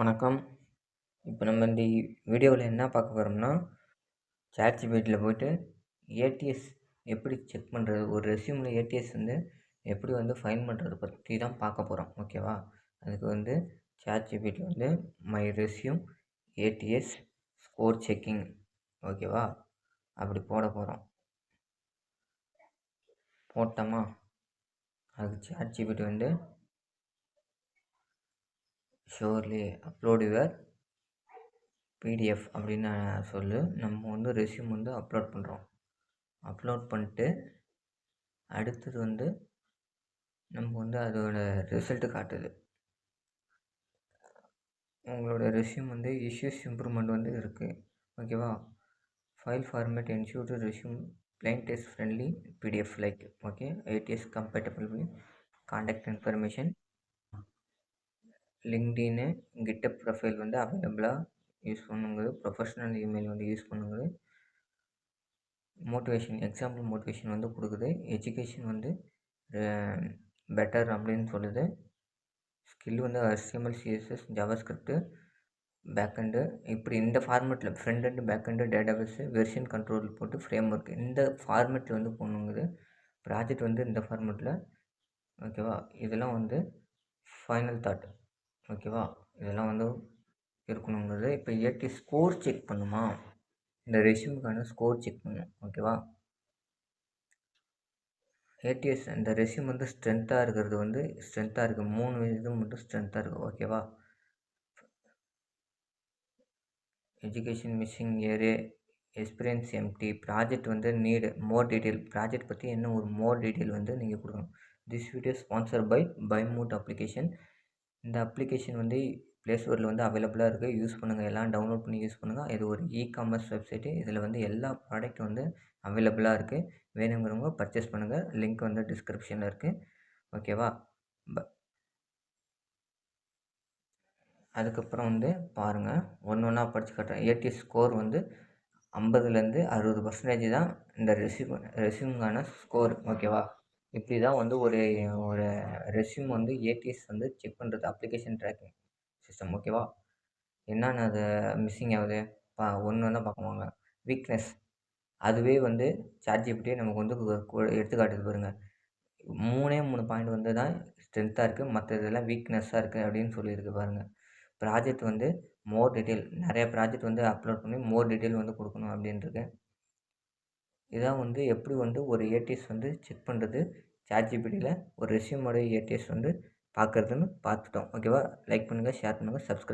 வணக்கம். இப்போ நம்ம இந்த வீடியோவில் என்ன பார்க்க போகிறோம்னா, ChatGPTல போய்ட்டு ஏடிஎஸ் எப்படி செக் பண்ணுறது, ஒரு ரெஸ்யூமில் ஏடிஎஸ் எப்படி ஃபைண்ட் பண்ணுறது பற்றி தான் பார்க்க போகிறோம். ஓகேவா? அதுக்கு ChatGPTல my resume ATS score checking. ஓகேவா? அப்படி போட போகிறோம். போட்டோமா, அதுக்கு ChatGPT surely upload your PDF அப்படின்னு சொல்லு. நம்ம ரெஸ்யூம் அப்லோட் பண்ணுறோம். அப்லோட் பண்ணிட்டு அடுத்தது நம்ம அதோட ரிசல்ட்டு காட்டுது. உங்களோட ரெஸ்யூம் இஷ்யூஸ் இம்ப்ரூவ்மெண்ட் இருக்குது. ஓகேவா? File format ensure resume plain test friendly PDF like. Okay, ATS compatible contact information, லிங்க்டின்னு, கிட்டப் ப்ரொஃபைல் அவைலபிளாக யூஸ் பண்ணுங்கிறது, ப்ரொஃபஷ்னல் இமெயில் யூஸ் பண்ணுங்கிறது, மோட்டிவேஷன் எக்ஸாம்பிள் மோட்டிவேஷன் கொடுக்குது, எஜுகேஷன் பெட்டர் அப்படின்னு சொல்லுது, skill HTML CSS JavaScript backend. இப்படி இந்த ஃபார்மேட்டில் front and backend database version control போட்டு ஃப்ரேம் ஒர்க் இந்த ஃபார்மேட்டில் போடணுங்குது. ப்ராஜெக்ட் இந்த ஃபார்மேட்டில். ஓகேவா? இதெல்லாம் ஃபைனல் தாட். ஓகேவா? இதெல்லாம் இருக்கணுங்கிறது. இப்போ ஏடி ஸ்கோர் செக் பண்ணுமா, இந்த ரெஸ்யூமுக்கான ஸ்கோர் செக் பண்ணும். ஓகேவா? ஏடிஎஸ் இந்த ரெஸ்யூம் ஸ்ட்ரென்த்தாக இருக்கிறது ஸ்ட்ரென்த்தாக இருக்குது. 3 இது மட்டும் ஸ்ட்ரென்த்தாக இருக்குது. ஓகேவா? Education missing area, experience empty, project need more detail, project பற்றி இன்னும் ஒரு மோர் டீட்டெயில் நீங்கள் கொடுக்கணும். திஸ் வீடியோ ஸ்பான்சர் பை பைமூட் அப்ளிகேஷன். இந்த அப்ளிகேஷன் ப்ளே ஸ்டோரில் அவைலபிளாக இருக்குது. யூஸ் பண்ணுங்கள். எல்லாம் டவுன்லோட் பண்ணி யூஸ் பண்ணுங்கள். இது ஒரு இ-காமர்ஸ் வெப்சைட்டு. இதில் எல்லா ப்ராடக்ட்டும் அவைலபிளாக இருக்குது. வேணுங்கிறவங்க பர்ச்சேஸ் பண்ணுங்கள். லிங்க் டிஸ்கிரிப்ஷனில் இருக்குது. ஓகேவா? அதுக்கப்புறம் பாருங்கள், ஒன்று ஒன்றா படித்து காட்டுறேன். ஏடிஎஸ் ஸ்கோர் 50லேருந்து 60% தான் இந்த ரெஸ்யூமுக்கான ஸ்கோர். ஓகேவா? இப்படி தான் ஒரு ஒரு ரெஸ்யூம் ஏடிஎஸ் செக் பண்ணுறது, அப்ளிகேஷன் ட்ராக்கிங் சிஸ்டம். ஓகேவா? என்னென்ன அது மிஸ்ஸிங் ஆகுது ஒன்று ஒன்றா பார்க்குவாங்க. வீக்னஸ், அதுவே ChatGPT நமக்கு எடுத்து காட்டுது பாருங்கள். 3 பாயிண்ட் தான் ஸ்ட்ரென்த்தாக இருக்குது, மற்ற இதெல்லாம் வீக்னஸ்ஸாக இருக்குது அப்படின்னு சொல்லியிருக்கு பாருங்கள். ப்ராஜெக்ட் மோர் டீட்டெயில், நிறைய ப்ராஜெக்ட் அப்லோட் பண்ணி மோர் டீட்டெயில் கொடுக்கணும் அப்படின்ருக்கு. இதான் எப்படி ஒரு ஏடிஎஸ் செக் பண்ணுறது, ChatGPTல ஒரு ரெஸ்யூமோட ஏடிஎஸ் பார்க்குறதுன்னு பார்த்துட்டோம். ஓகேவா? லைக் பண்ணுங்கள், ஷேர் பண்ணுங்கள், சப்ஸ்கிரைப்